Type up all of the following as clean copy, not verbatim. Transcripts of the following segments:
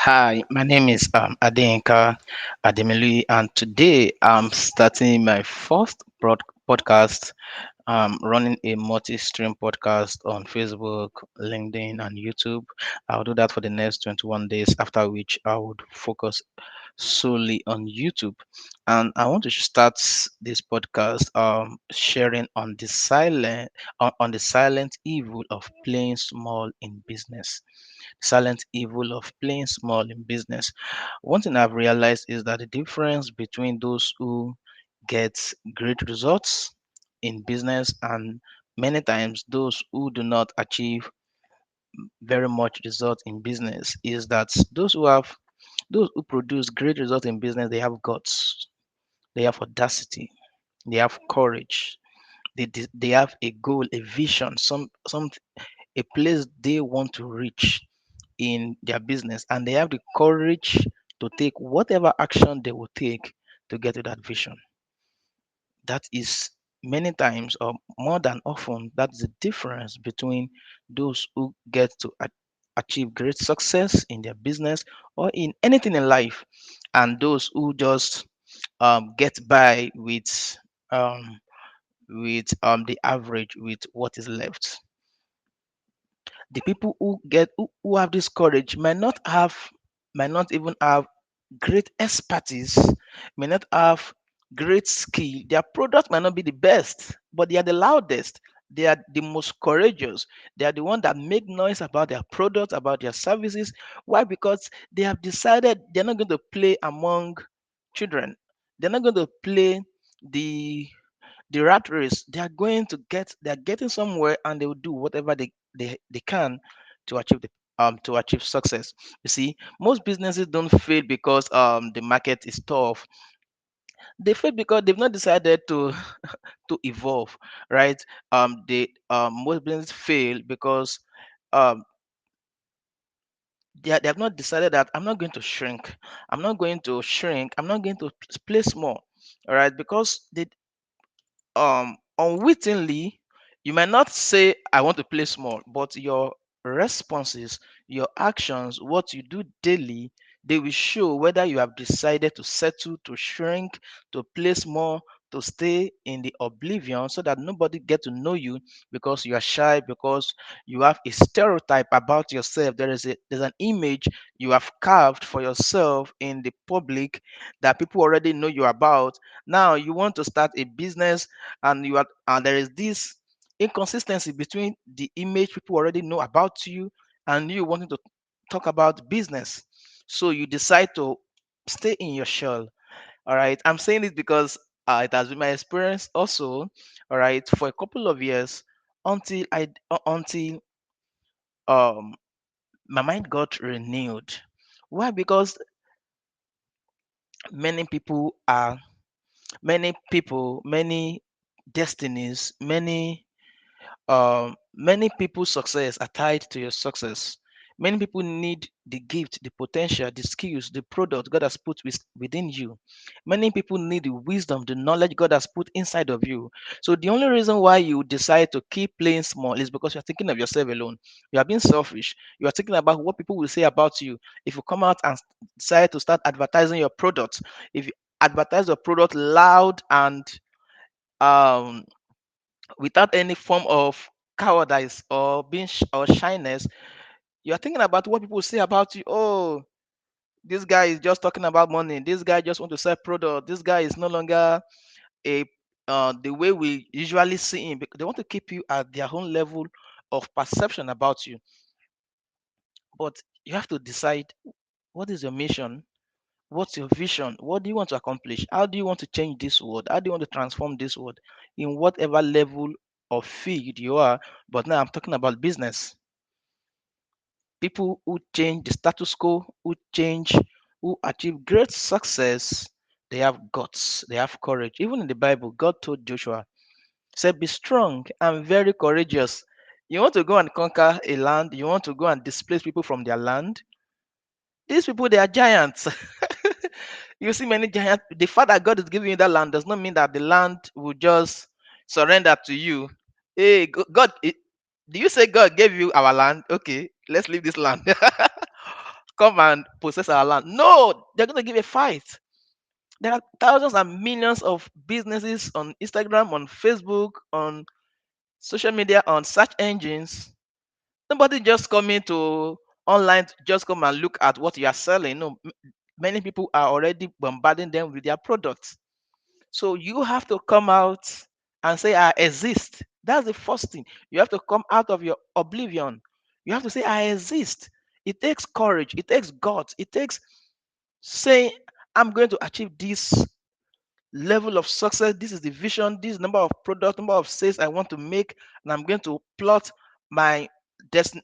Hi, my name is Adeyinka Ademili, and today I'm starting my first podcast. Running a multi-stream podcast on Facebook, LinkedIn, and YouTube. I'll do that for the next 21 days, after which I would focus solely on YouTube. And I want to start this podcast sharing on the silent evil of playing small in business. Silent evil of playing small in business. One thing I've realized is that the difference between those who get great results in business and many times those who do not achieve very much results in business is that those who produce great results in business, they have guts, they have audacity, they have courage, they have a goal, a vision, some a place they want to reach in their business, and they have the courage to take whatever action they will take to get to that vision. That is many times, or more than often, that's the difference between those who get to achieve great success in their business or in anything in life, and those who just get by um, with the average, with what is left. The people who have this courage might not even have great expertise, may not have great skill. Their product might not be the best, but they are the loudest. They are the most courageous. They are the one that make noise about their products, about their services. Why? Because they have decided they're not going to play among children. They're not going to play the the rat race. They're getting somewhere, and they will do whatever they can to achieve success. You see, most businesses don't fail because the market is tough. They fail because they've not decided to to evolve, right? They Most businesses fail because um they have not decided that I'm not going to shrink. I'm not going to play small. All right, because they unwittingly, you might not say I want to play small, but your responses, your actions, what you do daily, they will show whether you have decided to settle, to shrink, to play small, to stay in the oblivion, so that nobody get to know you because you are shy, because you have a stereotype about yourself. There's an image you have carved for yourself in the public that people already know you about. Now you want to start a business, and there is this inconsistency between the image people already know about you and you wanting to talk about business. So you decide to stay in your shell. All right, I'm saying this because it has been my experience also. All right, for a couple of years, until um my mind got renewed. Why? Because many people are many destinies, many people's success are tied to your success. Many people need the gift, the potential, the skills, the product God has put within you. Many people need the wisdom, the knowledge God has put inside of you. So the only reason why you decide to keep playing small is because you're thinking of yourself alone. You are being selfish. You are thinking about what people will say about you. If you come out and decide to start advertising your product, if you advertise your product loud and um without any form of cowardice or or shyness, you are thinking about what people say about you. Oh, this guy is just talking about money. This guy just want to sell product. This guy is no longer a the way we usually see him. Because they want to keep you at their own level of perception about you. But you have to decide, what is your mission? What's your vision? What do you want to accomplish? How do you want to change this world? How do you want to transform this world in whatever level of field you are? But now I'm talking about business. People who change the status quo, who achieve great success, they have guts, they have courage. Even in the Bible, God told Joshua, said, be strong and very courageous. You want to go and conquer a land, you want to go and displace people from their land. These people, they are giants. You see many giants. The fact that God is giving you that land does not mean that the land will just surrender to you. Hey, God, do you say God gave you our land? Okay, let's leave this land. come and possess our land. No, they're going to give a fight. There are thousands and millions of businesses on Instagram, on Facebook, on social media, on search engines. Nobody just coming to online to just come and look at what you are selling. No, many people are already bombarding them with their products. So you have to come out and say, I exist. That's the first thing. You have to come out of your oblivion. You have to say, I exist. It takes courage. It takes guts. It takes saying, I'm going to achieve this level of success. This is the vision. This number of product, number of sales I want to make, and I'm going to plot my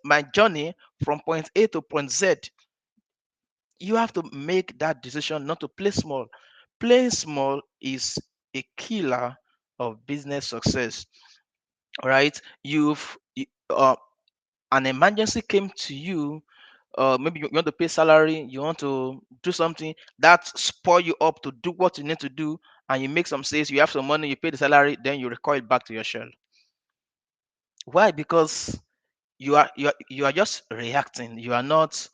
my journey from point A to point Z. You have to make that decision not to play small. Playing small is a killer of business success. All right, an emergency came to you. Maybe you want to pay salary, you want to do something that spoil you up to do what you need to do, and you make some sales, you have some money, you pay the salary, then you recoil back to your shell. Why? Because you are just reacting. You are not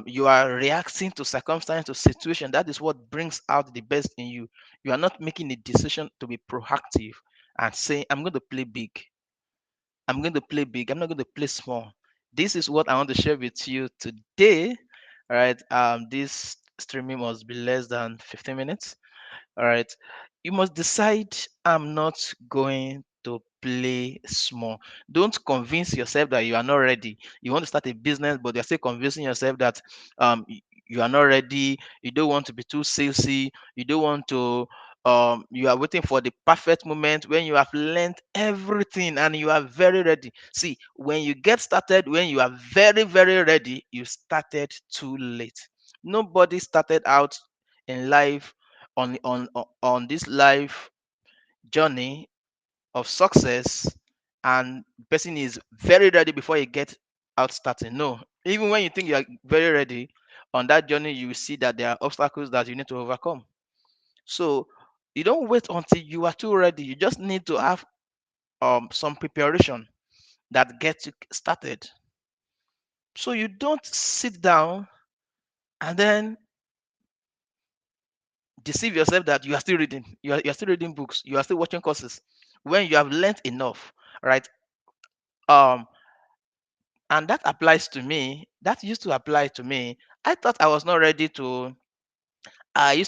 you are reacting to circumstance, to situation. That is what brings out the best in you. You are not making a decision to be proactive and saying, I'm going to play big. I'm going to play big. I'm not going to play small. This is what I want to share with you today. All right. This streaming must be less than 15 minutes. All right. You must decide, I'm not going to play small. Don't convince yourself that you are not ready. You want to start a business, but you're still convincing yourself that you are not ready. You don't want to be too salesy. You don't want to you are waiting for the perfect moment when you have learned everything and you are very ready. See, when you get started, when you are very, very ready, you started too late. Nobody started out in life on this life journey of success and the person is very ready before you get out starting. No, even when you think you are very ready on that journey, you will see that there are obstacles that you need to overcome. So you don't wait until you are too ready. You just need to have some preparation that gets you started. So you don't sit down and then deceive yourself that you are still reading. You are still reading books. You are still watching courses when you have learned enough, right? Um, and that applies to me. That used to apply to me. I thought I was not ready to. I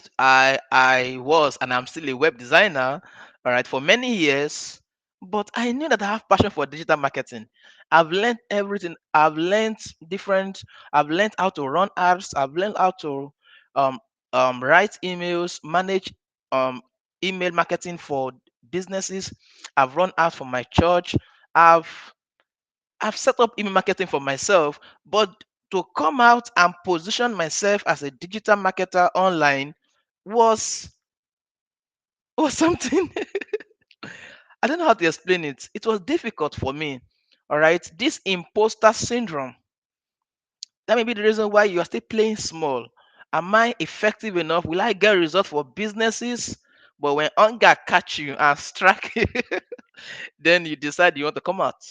was and I'm still a web designer, all right, for many years. But I knew that I have passion for digital marketing. I've learned everything. I've learned how to run ads. I've learned how to um, write emails, manage um, email marketing for businesses. I've run ads for my church. I've I've set up email marketing for myself, but to come out and position myself as a digital marketer online was was something. I don't know how to explain it. It was difficult for me. All right, this imposter syndrome. That may be the reason why you are still playing small. Am I effective enough? Will I get results for businesses? But when hunger catch you and strike you, then you decide you want to come out.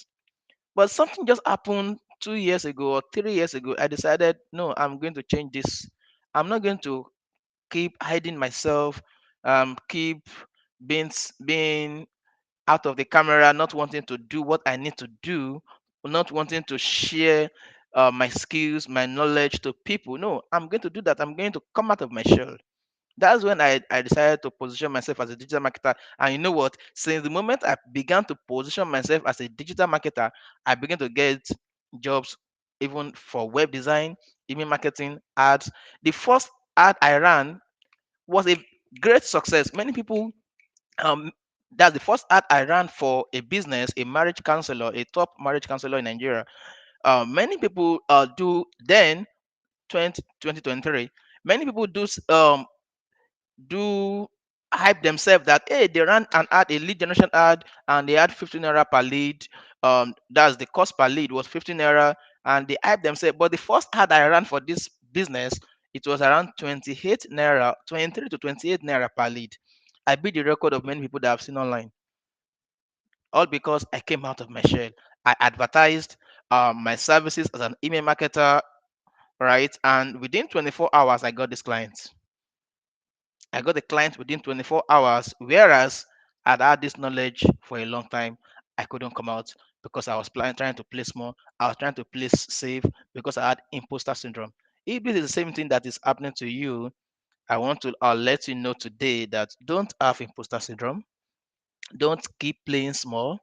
But something just happened 2 years ago or 3 years ago. I decided, no, I'm going to change this. I'm not going to keep hiding myself, keep being out of the camera, not wanting to do what I need to do, not wanting to share my skills, my knowledge to people. No, I'm going to do that. I'm going to come out of my shell. That's when I decided to position myself as a digital marketer. And you know what? Since the moment I began to position myself as a digital marketer, I began to get jobs even for web design, email marketing, ads. The first ad I ran was a great success. Many people um that's the first ad I ran for a business, a marriage counselor, a top marriage counselor in Nigeria. Many people do then 2023. Many people do hype themselves that hey, they ran an ad, a lead generation ad, and they had 15 naira per lead. That's the cost per lead was 15 naira, and they hype themselves. But the first ad I ran for this business, it was around 28 naira, 23 to 28 naira per lead. I beat the record of many people that I've seen online, all because I came out of my shell. I advertised my services as an email marketer, right? And within 24 hours, I got this client. I got the client within 24 hours, whereas I'd had this knowledge for a long time. I couldn't come out because I was trying to place more. I was trying to place safe because I had imposter syndrome. If this is the same thing that is happening to you, I want to let you know today that don't have imposter syndrome. Don't keep playing small.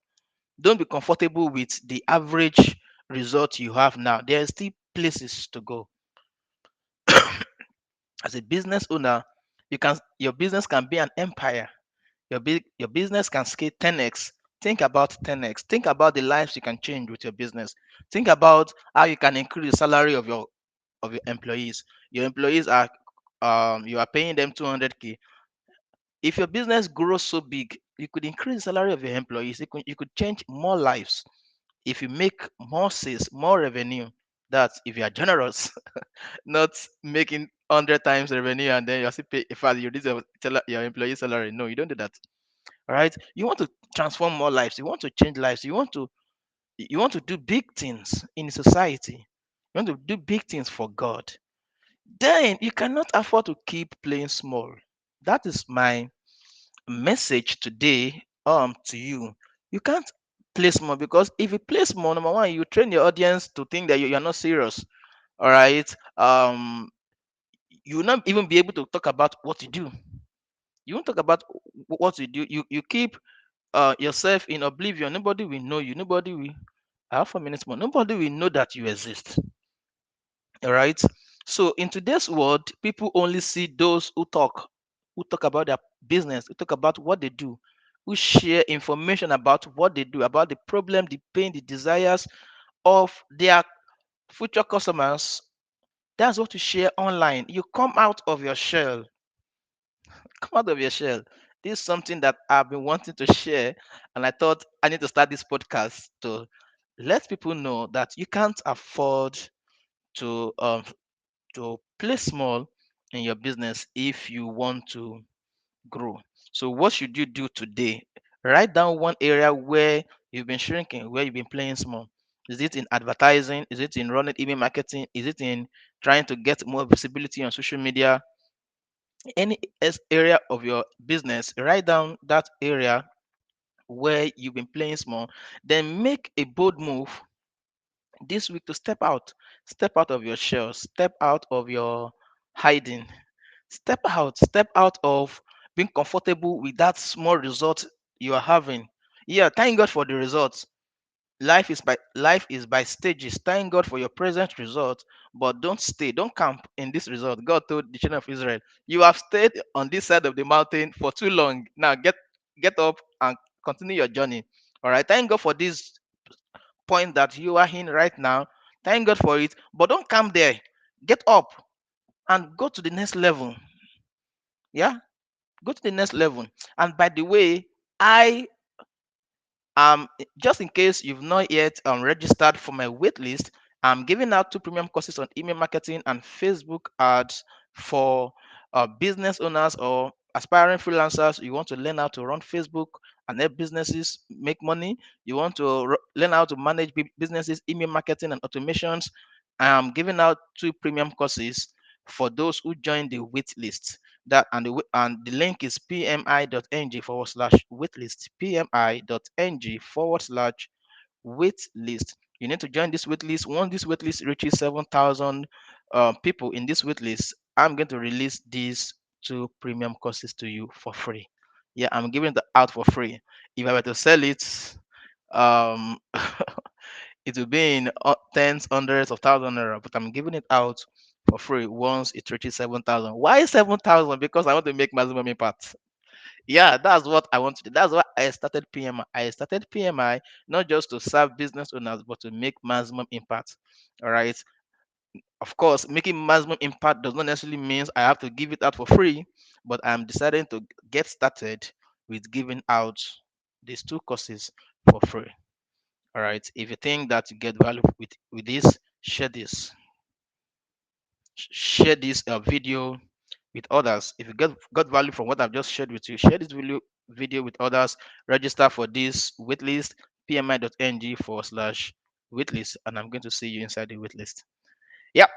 Don't be comfortable with the average result you have now. There are still places to go. As a business owner, your business can be an empire. Your business can scale 10x. Think about 10x. Think about the lives you can change with your business. Think about how you can increase the salary of your employees. Your employees are you are paying them 200K. If your business grows so big, you could increase the salary of your employees. You could change more lives. If you make more sales, more revenue, that's if you are generous, not making 100 times revenue and then you still pay. In fact, you reduce your employee salary. No, you don't do that. All right. You want to transform more lives. You want to change lives. You want to do big things in society. You want to do big things for God. Then you cannot afford to keep playing small. That is my message today to you. You can't play small because if you play small, number one, you train your audience to think that you're not serious. All right. You will not even be able to talk about what you do. You won't talk about what you do. You keep yourself in oblivion. Nobody will know you. Nobody will. I have 4 minutes more. Nobody will know that you exist. All right. So in today's world, people only see those who talk about their business, who talk about what they do, who share information about what they do, about the problem, the pain, the desires of their future customers. That's what you share online. You come out of your shell. Come out of your shell. This is something that I've been wanting to share, and I thought I need to start this podcast to let people know that you can't afford to play small in your business if you want to grow. So what should you do today? Write down one area where you've been shrinking, where you've been playing small. Is it in advertising? Is it in running email marketing? Is it in trying to get more visibility on social media? Any area of your business, write down that area where you've been playing small. Then make a bold move this week to step out of your shell, step out of your hiding, step out of being comfortable with that small result you are having. Yeah, thank God for the results. Life is by stages. Thank God for your present result, but don't stay, don't camp in this result. God told the children of Israel, "You have stayed on this side of the mountain for too long. Now get up and continue your journey." All right. Thank God for this point that you are in right now. Thank God for it, but don't camp there. Get up and go to the next level. Yeah, go to the next level. And by the way, I just in case you've not yet registered for my wait list, I'm giving out two premium courses on email marketing and Facebook ads for business owners or aspiring freelancers. You want to learn how to run Facebook and help businesses make money. You want to learn how to manage businesses, email marketing and automations. I'm giving out two premium courses for those who join the wait list. And the link is pmi.ng forward slash waitlist. Pmi.ng forward slash waitlist. You need to join this waitlist. Once this waitlist reaches 7,000 people in this waitlist, I'm going to release these two premium courses to you for free. Yeah, I'm giving it out for free. If I were to sell it, um, it will be in tens, hundreds of thousands naira, but I'm giving it out for free once it reaches 7,000. Why 7,000? Because I want to make maximum impact. Yeah, that's what I want to do. That's why I started PMI. I started PMI not just to serve business owners, but to make maximum impact. All right. Of course, making maximum impact does not necessarily mean I have to give it out for free, but I'm deciding to get started with giving out these two courses for free. All right. If you think that you get value with this, share this. Share this video with others. If you got value from what I've just shared with you, share this video with others. Register for this waitlist, pmi.ng forward slash waitlist, and I'm going to see you inside the waitlist. Yep.